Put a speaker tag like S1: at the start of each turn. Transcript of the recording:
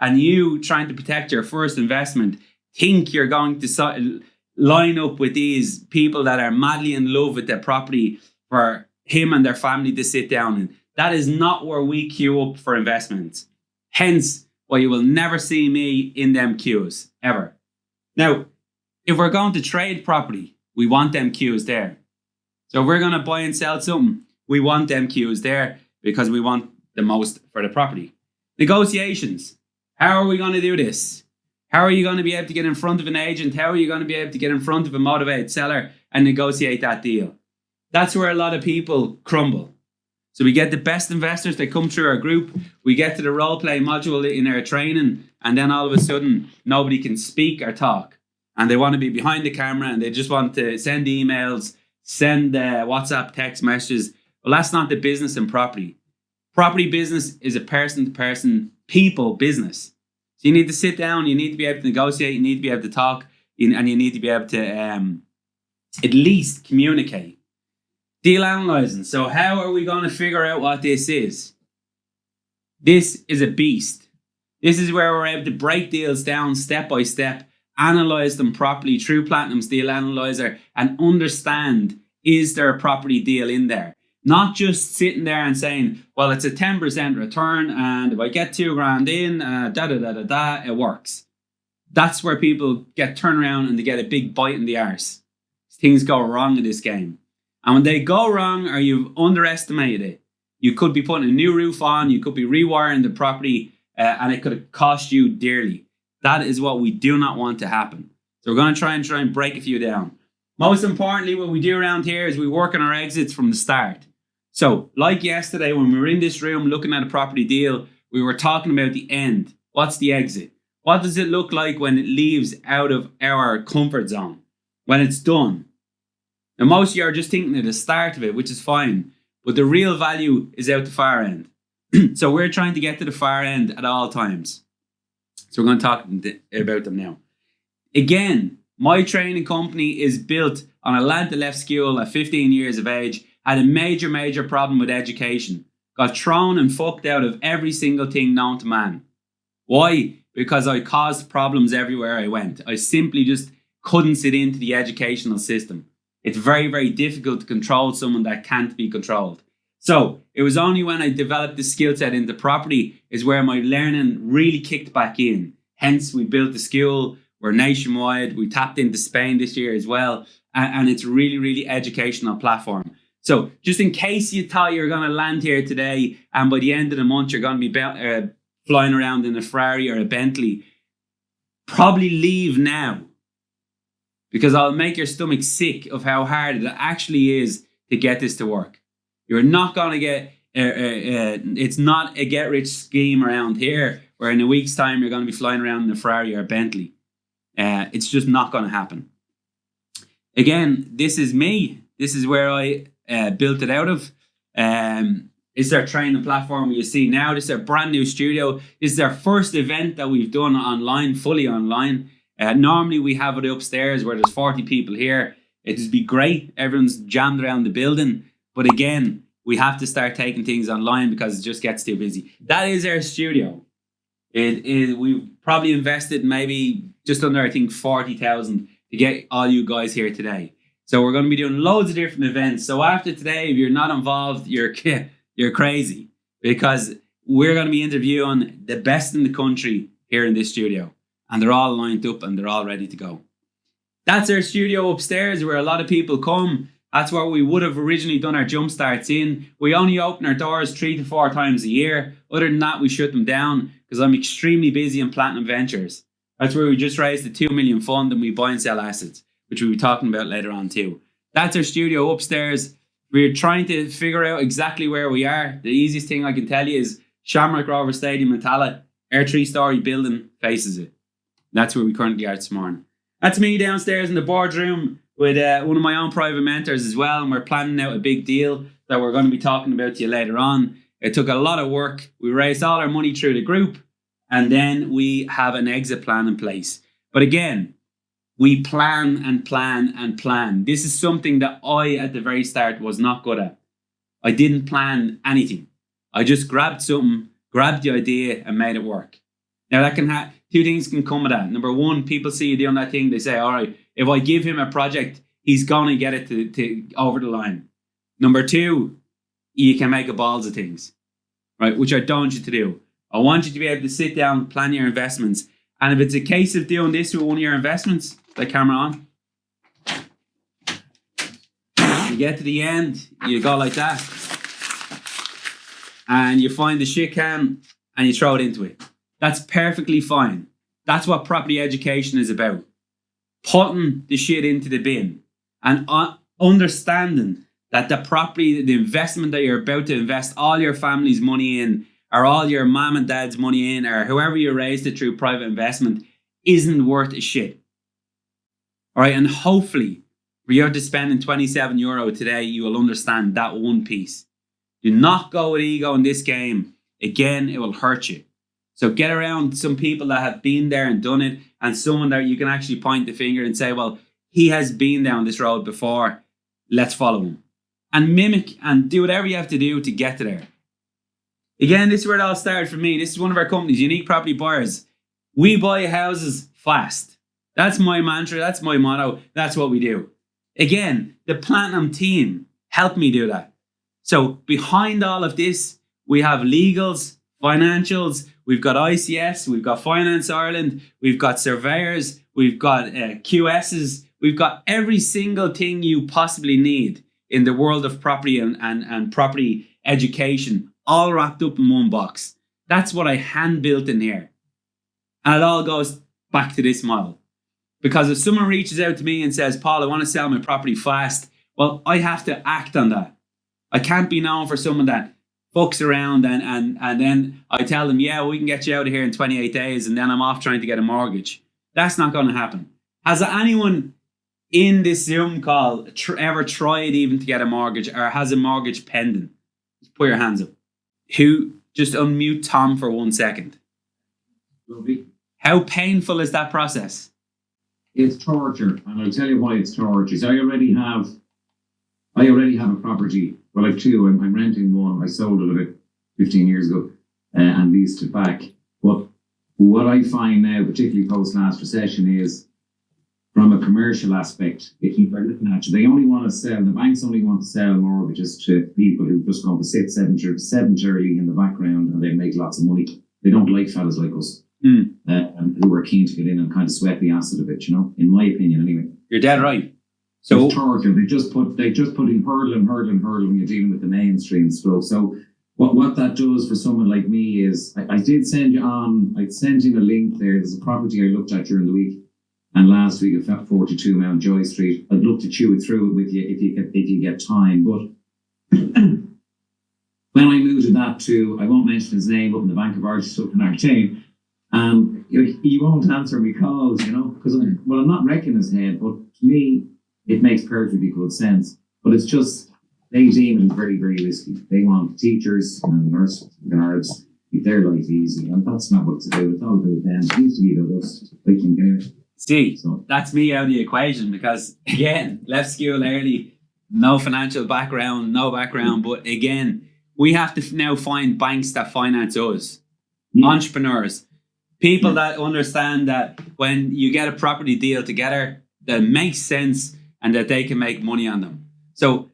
S1: and you trying to protect your first investment, think you're going to line up with these people that are madly in love with their property for him and their family to sit down in. That is not where we queue up for investments. Hence, why you will never see me in them queues, ever. Now, if we're going to trade property, we want them queues there. So if we're going to buy and sell something, we want them queues there because we want the most for the property. Negotiations. How are we going to do this? How are you going to be able to get in front of an agent? How are you going to be able to get in front of a motivated seller and negotiate that deal? That's where a lot of people crumble. So we get the best investors that come through our group. We get to the role play module in our training, and then all of a sudden nobody can speak or talk. And they want to be behind the camera and they just want to send emails, send WhatsApp text messages. Well, that's not the business in property. Property business is a person-to-person people business. So you need to sit down, you need to be able to negotiate, you need to be able to talk, and you need to be able to at least communicate. Deal analyzing. So how are we going to figure out what this is? This is a beast. This is where we're able to break deals down step by step, analyze them properly through Platinum's Deal Analyzer, and understand, is there a property deal in there? Not just sitting there and saying, well, it's a 10% return, and if I get $2,000 in, it works. That's where people get turned around and they get a big bite in the arse. Things go wrong in this game. And when they go wrong or you've underestimated it, you could be putting a new roof on, you could be rewiring the property, and it could have cost you dearly. That is what we do not want to happen. So we're going to try and break a few down. Most importantly, what we do around here is we work on our exits from the start. So like yesterday, when we were in this room looking at a property deal, we were talking about the end. What's the exit? What does it look like when it leaves out of our comfort zone? When it's done? Now, most of you are just thinking of the start of it, which is fine. But the real value is out the far end. So we're trying to get to the far end at all times. So we're going to talk about them now. Again, my training company is built on a lad that left school at 15 years of age, had a major problem with education, got thrown and fucked out of every single thing known to man. Why? Because I caused problems everywhere I went. I simply just couldn't sit into the educational system. It's very difficult to control someone that can't be controlled. So it was only when I developed the skill set into property is where my learning really kicked back in. Hence, we built the school. We're nationwide. We tapped into Spain this year as well. And it's really educational platform. So just in case you thought you were going to land here today and by the end of the month you're going to be flying around in a Ferrari or a Bentley, probably leave now. Because I'll make your stomach sick of how hard it actually is to get this to work. You're not going to get, it's not a get-rich scheme around here where in a week's time you're going to be flying around in a Ferrari or a Bentley. It's just not going to happen. Again, this is me. This is where I built it out of. This is our training platform you see now. This is our brand new studio. This is our first event that we've done online, fully online. Normally we have it upstairs where there's 40 people here. It'd be great. Everyone's jammed around the building. But again, we have to start taking things online because it just gets too busy. That is our studio. We've probably invested maybe just under, I think, 40,000 to get all you guys here today. So we're going to be doing loads of different events. So after today, if you're not involved, you're crazy, because we're going to be interviewing the best in the country here in this studio. And they're all lined up and they're all ready to go. That's our studio upstairs where a lot of people come. That's where we would have originally done our jump starts in. We only open our doors 3 to 4 times a year. Other than that, we shut them down because I'm extremely busy in Platinum Ventures. That's where we just raised the 2 million fund and we buy and sell assets, which we'll be talking about later on too. That's our studio upstairs. We're trying to figure out exactly where we are. The easiest thing I can tell you is Shamrock Rover Stadium in Tallaght. Our 3-story building faces it. That's where we currently are this morning. That's me downstairs in the boardroom with one of my own private mentors as well. And we're planning out a big deal that we're going to be talking about to you later on. It took a lot of work. We raised all our money through the group. And then we have an exit plan in place. But again, we plan and plan and plan. This is something that I, at the very start, was not good at. I didn't plan anything. I just grabbed something, grabbed the idea and made it work. Now that can have two things can come of that. Number one, people see you doing that thing. They say, all right, if I give him a project, he's going to get it to over the line. Number two, you can make a balls of things, right? Which I don't want you to do. I want you to be able to sit down, plan your investments. And if it's a case of doing this with one of your investments, like camera on, you get to the end, you go like that, and you find the shit can and you throw it into it. That's perfectly fine. That's what property education is about. Putting the shit into the bin and understanding that the property, the investment that you're about to invest all your family's money in, or all your mom and dad's money in, or whoever you raised it through private investment, isn't worth a shit. All right, and hopefully, when you're spending €27 today, you will understand that one piece. Do not go with ego in this game. Again, it will hurt you. So get around some people that have been there and done it, and someone that you can actually point the finger and say, well, he has been down this road before. Let's follow him. And mimic and do whatever you have to do to get to there. Again, this is where it all started for me. This is one of our companies, Unique Property Buyers. We buy houses fast. That's my mantra. That's my motto. That's what we do. Again, the Platinum team helped me do that. So behind all of this, we have legals, financials, we've got ICS, we've got Finance Ireland, we've got surveyors, we've got QSs, we've got every single thing you possibly need in the world of property and property education, all wrapped up in one box. That's what I hand built in here. And it all goes back to this model. Because if someone reaches out to me and says, Paul, I want to sell my property fast, well, I have to act on that. I can't be known for someone that fucks around and then I tell them, yeah, we can get you out of here in 28 days and then I'm off trying to get a mortgage. That's not going to happen. Has anyone in this Zoom call ever tried even to get a mortgage or has a mortgage pending? Just put your hands up. Who? Just unmute Tom for 1 second.
S2: Lovely.
S1: How painful is that process?
S2: It's torture, and I'll tell you why it's torture. So I already have a property. Well, I have two. I'm renting one. I sold it about 15 years ago and leased it back. But what I find now, particularly post last recession, is from a commercial aspect, they keep looking at you. They only want to sell. The banks only want to sell mortgages to people who just going to sit sedentary in the background and they make lots of money. They don't like fellas like us. And who are keen to get in and kind of sweat the acid a bit, in my opinion anyway.
S1: You're dead right. So
S2: it's torture. They just put in hurling when you're dealing with the mainstream stuff. So what that does for someone like me is I did send you on, I sent in a link there. There's a property I looked at during the week and last week at 42 Mountjoy Street. I'd love to chew it through with you if you get time. But when I moved that to, I won't mention his name, up in the Bank of Ireland up in Artane, he won't answer me calls, because I'm not wrecking his head, but to me, it makes perfectly good sense. But it's just, they deem it as very, very risky. They want teachers and nurses and guards keep their life easy, and that's not what it's about. It's all about them. It needs to be about us. They can get it.
S1: See, that's me out of the equation because, again, left school early, no financial background, but again, we have to now find banks that finance us, entrepreneurs. People that understand that when you get a property deal together, that makes sense and that they can make money on them. So